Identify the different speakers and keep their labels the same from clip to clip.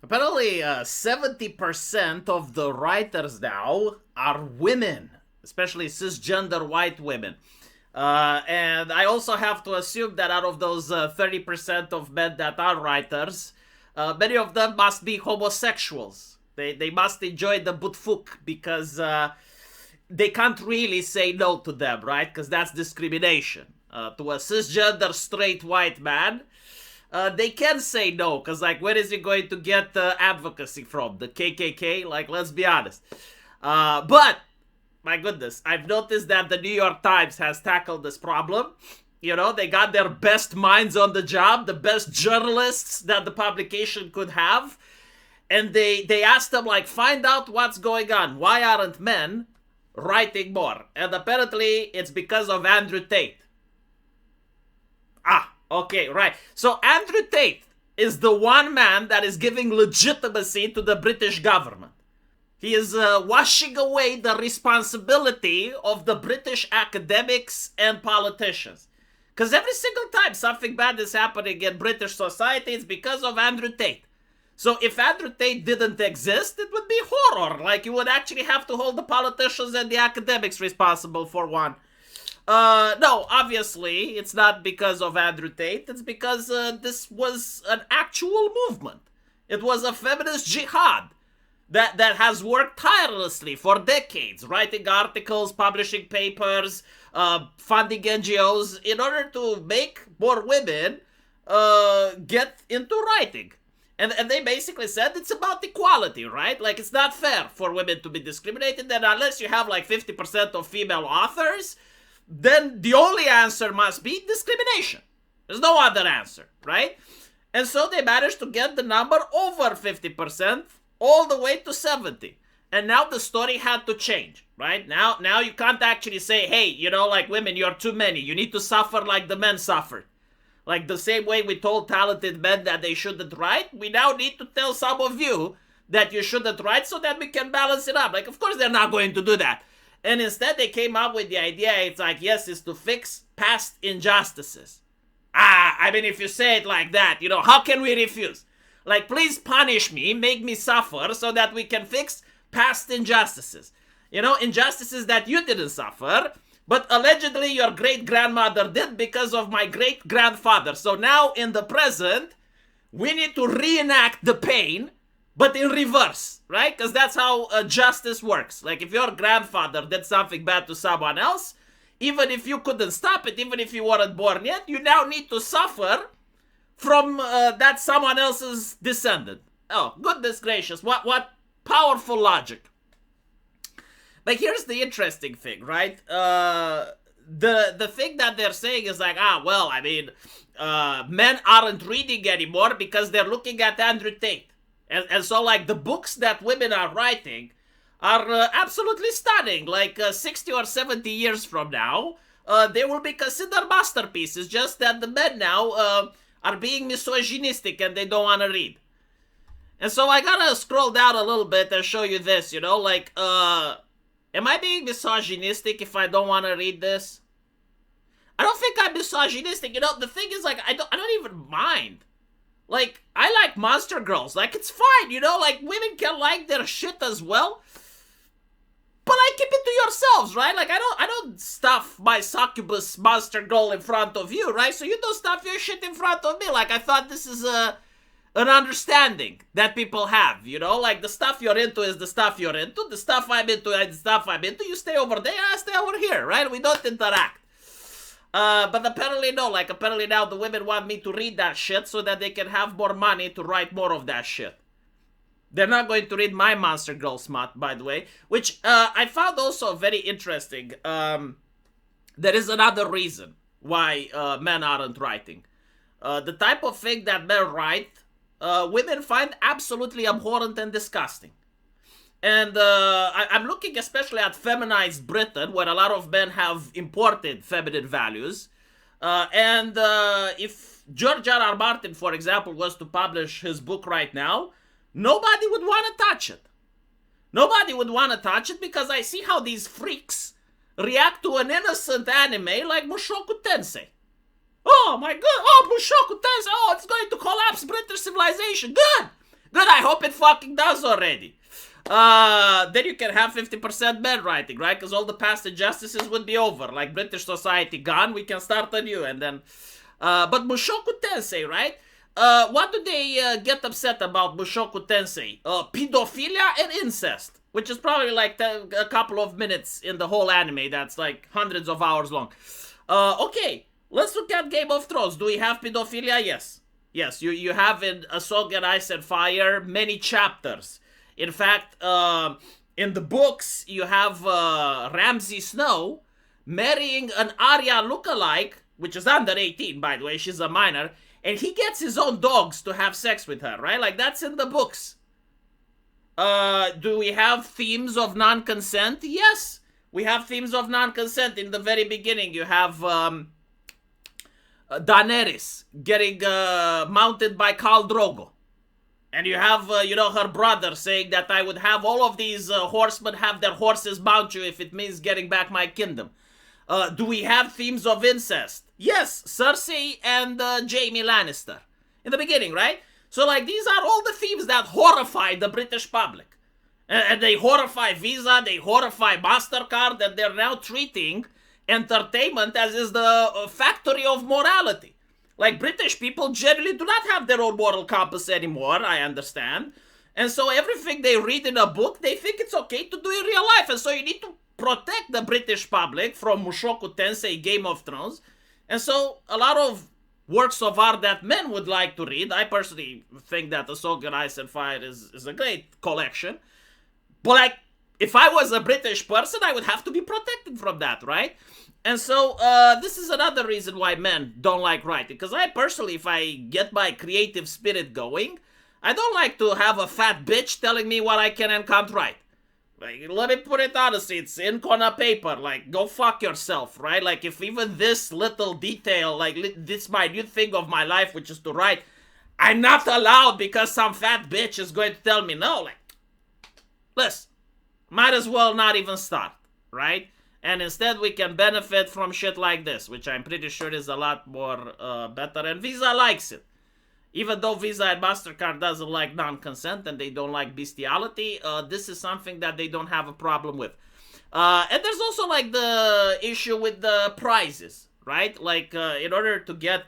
Speaker 1: Apparently, 70% of the writers now are women, especially cisgender white women. And I also have to assume that out of those 30% of men that are writers, many of them must be homosexuals. They must enjoy the butfuk because they can't really say no to them, right? Because that's discrimination. To a cisgender straight white man, they can say no, because, like, where is he going to get advocacy from? The KKK? Like, let's be honest. But, my goodness, I've noticed that the New York Times has tackled this problem. You know, they got their best minds on the job, the best journalists that the publication could have. And they asked them, like, find out what's going on. Why aren't men writing more? And apparently, it's because of Andrew Tate. Okay, right. So Andrew Tate is the one man that is giving legitimacy to the British government. He is washing away the responsibility of the British academics and politicians. Because every single time something bad is happening in British society, it's because of Andrew Tate. So if Andrew Tate didn't exist, it would be horror. Like, you would actually have to hold the politicians and the academics responsible for one. No, obviously, it's not because of Andrew Tate. It's because this was an actual movement. It was a feminist jihad that has worked tirelessly for decades, writing articles, publishing papers, funding NGOs, in order to make more women get into writing. And they basically said it's about equality, right? Like, it's not fair for women to be discriminated, and unless you have like 50% of female authors, then the only answer must be discrimination. There's no other answer, right? And so they managed to get the number over 50%, all the way to 70%. And now the story had to change, right? Now you can't actually say, hey, you know, like, women, you're too many. You need to suffer like the men suffered. Like the same way we told talented men that they shouldn't write, we now need to tell some of you that you shouldn't write so that we can balance it up. Like, of course they're not going to do that. And instead they came up with the idea, it's like, yes, it's to fix past injustices. I mean, if you say it like that, you know, how can we refuse? Like, please punish me, make me suffer so that we can fix past injustices. You know, injustices that you didn't suffer, but allegedly your great-grandmother did because of my great-grandfather. So now in the present, we need to reenact the pain, but in reverse, right? Because that's how justice works. Like, if your grandfather did something bad to someone else, even if you couldn't stop it, even if you weren't born yet, you now need to suffer from that someone else's descendant. Oh, goodness gracious, what powerful logic. But here's the interesting thing, right? The thing that they're saying is like, well, I mean, men aren't reading anymore because they're looking at Andrew Tate. And so, like, the books that women are writing are absolutely stunning. Like, 60 or 70 years from now, they will be considered masterpieces, just that the men now are being misogynistic and they don't want to read. And so I gotta scroll down a little bit and show you this, you know, like, am I being misogynistic if I don't want to read this? I don't think I'm misogynistic, you know, the thing is, like, I don't even mind. Like, I like monster girls. Like, it's fine, you know? Like, women can like their shit as well. But I keep it to yourselves, right? Like, I don't stuff my succubus monster girl in front of you, right? So you don't stuff your shit in front of me. Like, I thought this is an understanding that people have, you know? Like, the stuff you're into is the stuff you're into. The stuff I'm into is the stuff I'm into. You stay over there, I stay over here, right? We don't interact. But apparently no, like, apparently now the women want me to read that shit so that they can have more money to write more of that shit. They're not going to read my Monster Girl smut, by the way, which I found also very interesting. There is another reason why men aren't writing. The type of thing that men write, women find absolutely abhorrent and disgusting. And I'm looking especially at feminized Britain, where a lot of men have imported feminine values. And if George R.R. Martin, for example, was to publish his book right now, nobody would want to touch it. Nobody would want to touch it because I see how these freaks react to an innocent anime like Mushoku Tensei. Oh my god, oh, Mushoku Tensei, oh, it's going to collapse British civilization. Good! Good, I hope it fucking does already. Then you can have 50% men writing, right? Because all the past injustices would be over. Like British society gone, we can start anew. And then, but Mushoku Tensei, right? What do they get upset about Mushoku Tensei? Pedophilia and incest, which is probably like a couple of minutes in the whole anime that's like hundreds of hours long. Okay, let's look at Game of Thrones. Do we have pedophilia? Yes. Yes, you have in A Song in Ice and Fire many chapters. In fact, in the books, you have Ramsay Snow marrying an Arya lookalike, which is under 18, by the way, she's a minor, and he gets his own dogs to have sex with her, right? Like, that's in the books. Do we have themes of non-consent? Yes, we have themes of non-consent. In the very beginning, you have Daenerys getting mounted by Khal Drogo. And you have, her brother saying that I would have all of these horsemen have their horses mount you if it means getting back my kingdom. Do we have themes of incest? Yes, Cersei and Jaime Lannister. In the beginning, right? So, like, these are all the themes that horrify the British public. And they horrify Visa, they horrify MasterCard, and they're now treating entertainment as is the factory of morality. Like, British people generally do not have their own moral compass anymore, I understand. And so everything they read in a book, they think it's okay to do in real life. And so you need to protect the British public from Mushoku Tensei, Game of Thrones. And so a lot of works of art that men would like to read, I personally think that A Song in Ice and Fire is a great collection. But, like, if I was a British person, I would have to be protected from that, right? And so, this is another reason why men don't like writing. Because I personally, if I get my creative spirit going, I don't like to have a fat bitch telling me what I can and can't write. Like, let me put it honestly, it's ink on a paper. Like, go fuck yourself, right? Like, if even this little detail, like, this minute thing of my life, which is to write, I'm not allowed because some fat bitch is going to tell me no. Like, listen, might as well not even start, right? And instead we can benefit from shit like this, which I'm pretty sure is a lot more better. And Visa likes it. Even though Visa and MasterCard doesn't like non-consent and they don't like bestiality, this is something that they don't have a problem with. And there's also like the issue with the prizes, right? Like in order to get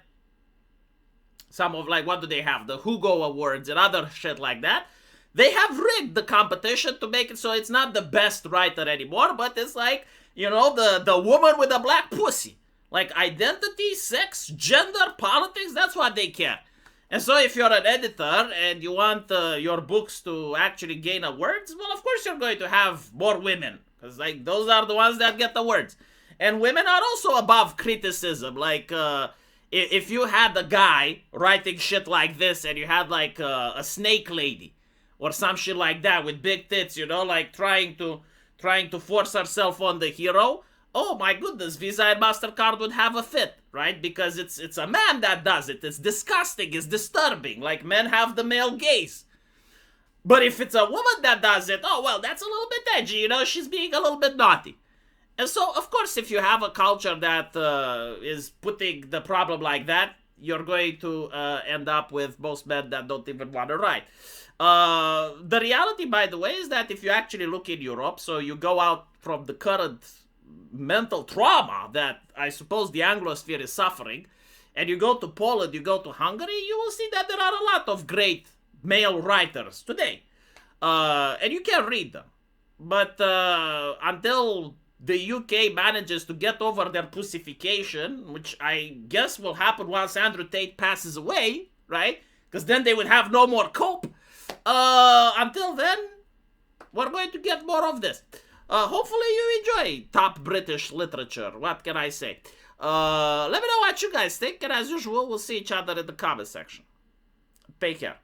Speaker 1: some of like, what do they have? The Hugo Awards and other shit like that. They have rigged the competition to make it so it's not the best writer anymore, but it's like, the woman with a black pussy. Like identity, sex, gender, politics, that's what they care. And so if you're an editor and you want your books to actually gain awards, well, of course you're going to have more women. Because like those are the ones that get awards. And women are also above criticism. Like if you had a guy writing shit like this and you had like a snake lady or some shit like that with big tits, like trying to force herself on the hero, oh my goodness, Visa and MasterCard would have a fit, right? Because it's a man that does it. It's disgusting, it's disturbing. Like, men have the male gaze. But if it's a woman that does it, oh, well, that's a little bit edgy, she's being a little bit naughty. And so, of course, if you have a culture that is putting the problem like that, you're going to end up with most men that don't even want to write. The reality, by the way, is that if you actually look in Europe, so you go out from the current mental trauma that I suppose the Anglosphere is suffering, and you go to Poland, you go to Hungary, you will see that there are a lot of great male writers today. And you can read them. But until the UK manages to get over their pussification, which I guess will happen once Andrew Tate passes away, right? Because then they would have no more cope. Until then, we're going to get more of this. Hopefully you enjoy top British literature. What can I say? Let me know what you guys think. And as usual, we'll see each other in the comment section. Take care.